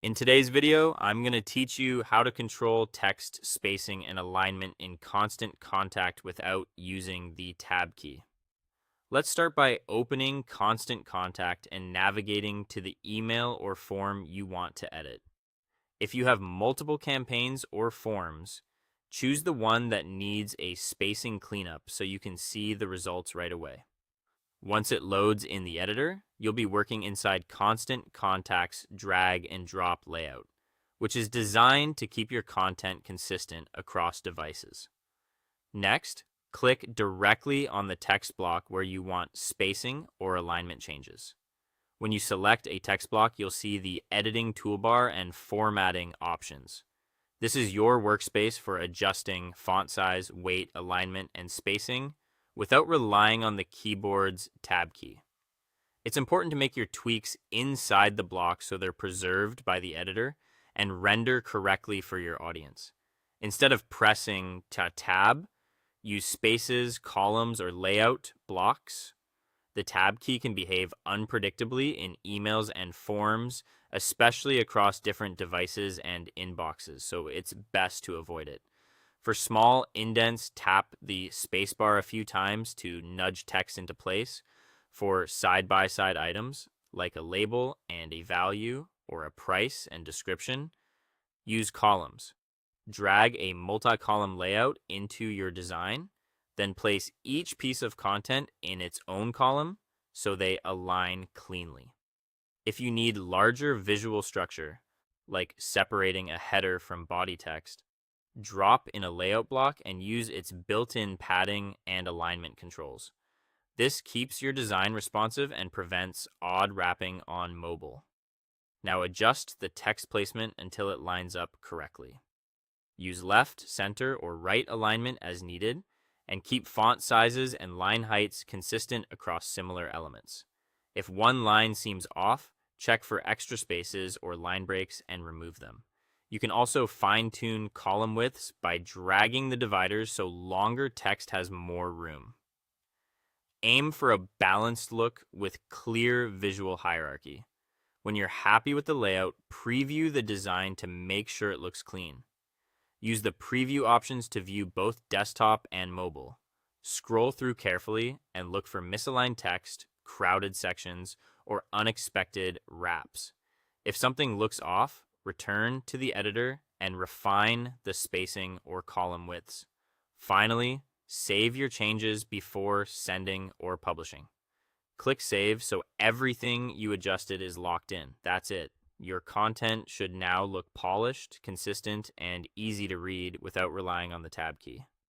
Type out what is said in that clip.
In today's video, I'm going to teach you how to control text spacing and alignment in Constant Contact without using the Tab key. Let's start by opening Constant Contact and navigating to the email or form you want to edit. If you have multiple campaigns or forms, choose the one that needs a spacing cleanup so you can see the results right away. Once it loads in the editor, you'll be working inside Constant Contact's drag and drop layout, which is designed to keep your content consistent across devices. Next, click directly on the text block where you want spacing or alignment changes. When you select a text block, you'll see the editing toolbar and formatting options. This is your workspace for adjusting font size, weight, alignment, and spacing without relying on the keyboard's tab key. It's important to make your tweaks inside the block so they're preserved by the editor and render correctly for your audience. Instead of pressing tab, use spaces, columns, or layout blocks. The tab key can behave unpredictably in emails and forms, especially across different devices and inboxes, so it's best to avoid it. For small indents, tap the spacebar a few times to nudge text into place. For side-by-side items, like a label and a value, or a price and description, use columns. Drag a multi-column layout into your design, then place each piece of content in its own column so they align cleanly. If you need larger visual structure, like separating a header from body text, drop in a layout block and use its built-in padding and alignment controls. This keeps your design responsive and prevents odd wrapping on mobile. Now adjust the text placement until it lines up correctly. Use left, center, or right alignment as needed, and keep font sizes and line heights consistent across similar elements. If one line seems off, check for extra spaces or line breaks and remove them. You can also fine-tune column widths by dragging the dividers so longer text has more room. Aim for a balanced look with clear visual hierarchy. When you're happy with the layout, preview the design to make sure it looks clean. Use the preview options to view both desktop and mobile. Scroll through carefully and look for misaligned text, crowded sections, or unexpected wraps. If something looks off, return to the editor and refine the spacing or column widths. Finally, save your changes before sending or publishing. Click Save so everything you adjusted is locked in. That's it. Your content should now look polished, consistent, and easy to read without relying on the tab key.